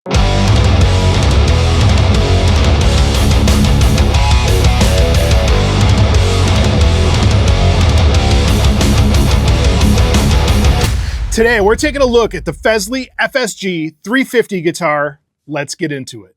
Today, we're taking a look at the Fesley FSG 350 guitar. Let's get into it.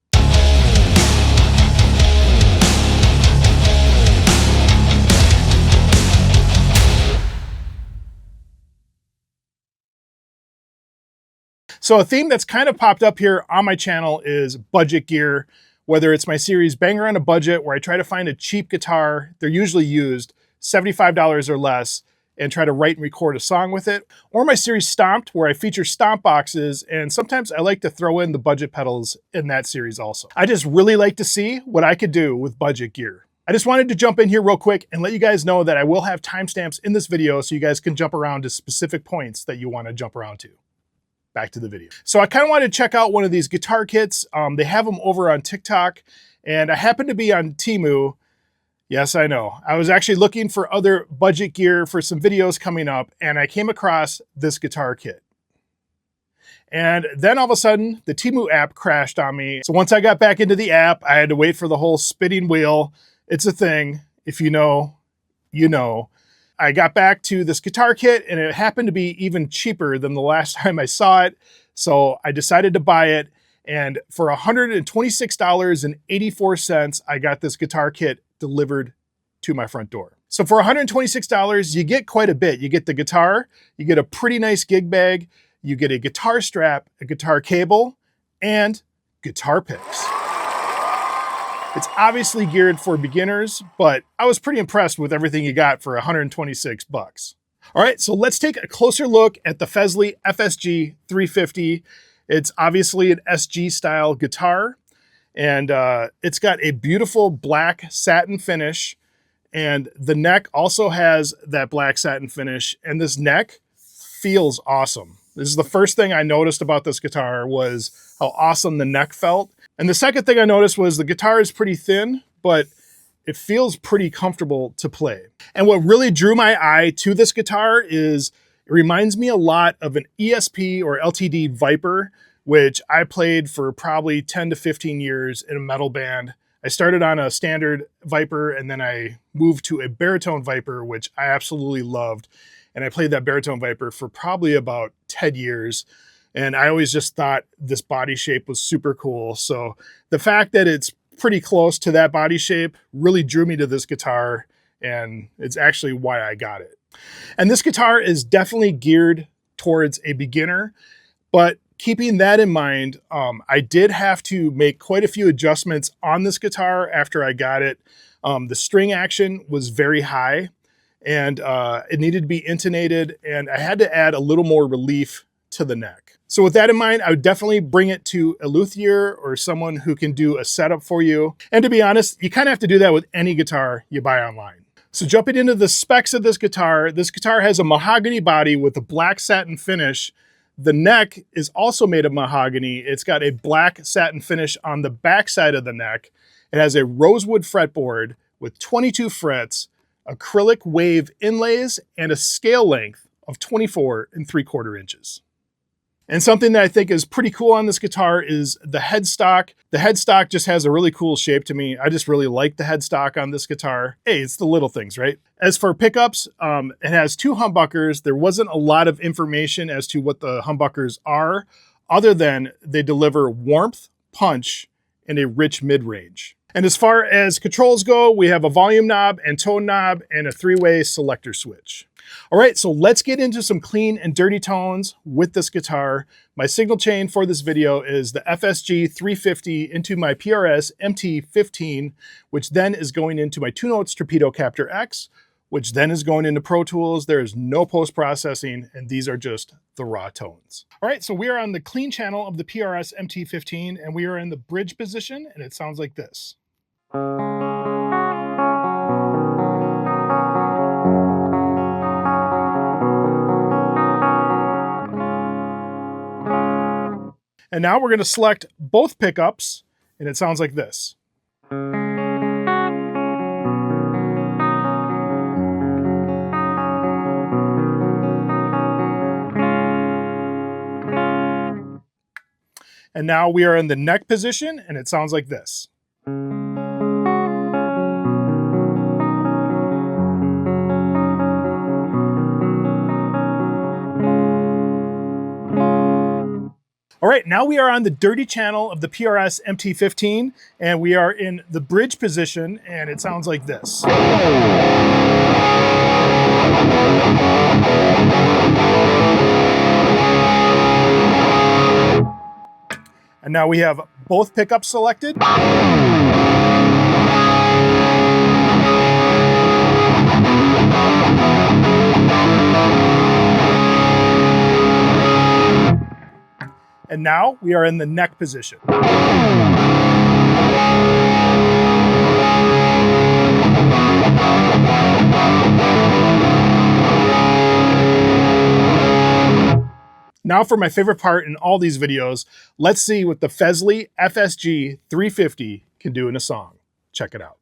So a theme that's kind of popped up here on my channel is budget gear, whether it's my series Banger on a Budget, where I try to find a cheap guitar, they're usually used, $75 or less, and try to write and record a song with it, or my series Stomped, where I feature stomp boxes, and sometimes I like to throw in the budget pedals in that series also. I just really like to see what I could do with budget gear. I just wanted to jump in here real quick and let you guys know that I will have timestamps in this video so you guys can jump around to specific points that you want to jump around to. Back to the video. So I kind of wanted to check out one of these guitar kits. They have them over on TikTok, and I happened to be on Temu. Yes, I know. I was actually looking for other budget gear for some videos coming up, and I came across this guitar kit. And then all of a sudden, the Temu app crashed on me. So once I got back into the app, I had to wait for the whole spinning wheel. It's a thing. If you know, you know. I got back to this guitar kit, and it happened to be even cheaper than the last time I saw it. So I decided to buy it. And for $126.84, I got this guitar kit delivered to my front door. So for $126, you get quite a bit. You get the guitar, you get a pretty nice gig bag, you get a guitar strap, a guitar cable, and guitar picks. It's obviously geared for beginners, but I was pretty impressed with everything you got for 126 bucks. All right, so let's take a closer look at the Fesley FSG 350. It's obviously an SG style guitar, and it's got a beautiful black satin finish, and the neck also has that black satin finish, and this neck feels awesome. This is the first thing I noticed about this guitar was how awesome the neck felt. And the second thing I noticed was the guitar is pretty thin, but it feels pretty comfortable to play. And what really drew my eye to this guitar is it reminds me a lot of an ESP or LTD Viper, which I played for probably 10 to 15 years in a metal band. I started on a standard Viper, and then I moved to a baritone Viper, which I absolutely loved. And I played that baritone Viper for probably about 10 years. And I always just thought this body shape was super cool. So the fact that it's pretty close to that body shape really drew me to this guitar, and it's actually why I got it. And this guitar is definitely geared towards a beginner, but keeping that in mind, I did have to make quite a few adjustments on this guitar after I got it. The string action was very high, and it needed to be intonated, and I had to add a little more relief to the neck. So with that in mind, I would definitely bring it to a luthier or someone who can do a setup for you. And to be honest, you kind of have to do that with any guitar you buy online. So jumping into the specs of this guitar has a mahogany body with a black satin finish. The neck is also made of mahogany. It's got a black satin finish on the back side of the neck. It has a rosewood fretboard with 22 frets, acrylic wave inlays, and a scale length of 24 3/4 inches. And something that I think is pretty cool on this guitar is the headstock. The headstock just has a really cool shape to me. I just really like the headstock on this guitar. Hey, it's the little things, right? As for pickups, it has 2 humbuckers. There wasn't a lot of information as to what the humbuckers are, other than they deliver warmth, punch, and a rich mid-range. And as far as controls go, we have a volume knob and tone knob and a 3-way selector switch. All right, so let's get into some clean and dirty tones with this guitar. My signal chain for this video is the FSG 350 into my PRS MT15, which then is going into my 2 Notes Torpedo Captor X, which then is going into Pro Tools. There is no post-processing, and these are just the raw tones. All right, so we are on the clean channel of the PRS MT15, and we are in the bridge position, and it sounds like this. And now we're going to select both pickups, and it sounds like this. And now we are in the neck position, and it sounds like this. All right, now we are on the dirty channel of the PRS MT15, and we are in the bridge position, and it sounds like this. And now we have both pickups selected. And now we are in the neck position. Now for my favorite part in all these videos, let's see what the Fesley FSG 350 can do in a song. Check it out.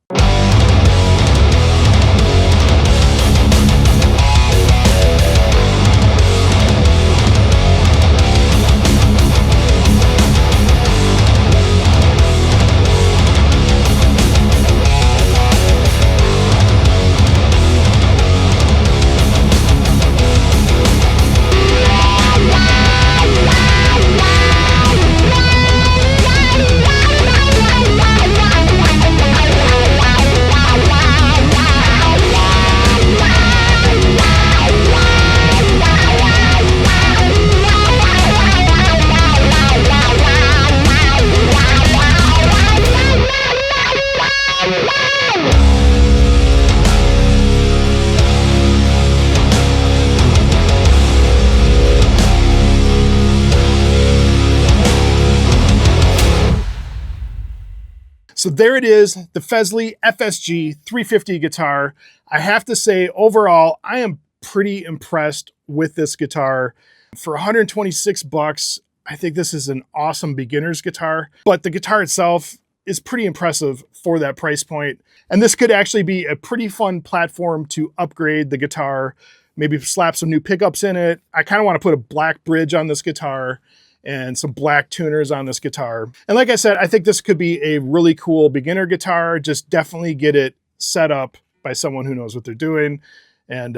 So there it is, the Fesley FSG 350 guitar. I have to say, overall, I am pretty impressed with this guitar. For 126 bucks, I think this is an awesome beginner's guitar, but the guitar itself is pretty impressive for that price point. And this could actually be a pretty fun platform to upgrade the guitar, maybe slap some new pickups in it. I kind of want to put a black bridge on this guitar and some black tuners on this guitar. And like I said, I think this could be a really cool beginner guitar. Just definitely get it set up by someone who knows what they're doing. And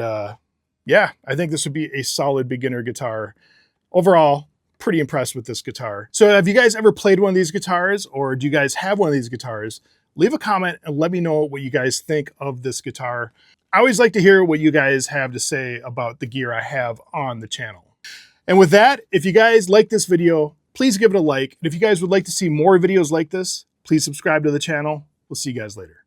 yeah, I think this would be a solid beginner guitar. Overall, pretty impressed with this guitar. So have you guys ever played one of these guitars, or do you guys have one of these guitars? Leave a comment and let me know what you guys think of this guitar. I always like to hear what you guys have to say about the gear I have on the channel. And with that, if you guys like this video, please give it a like. And if you guys would like to see more videos like this, please subscribe to the channel. We'll see you guys later.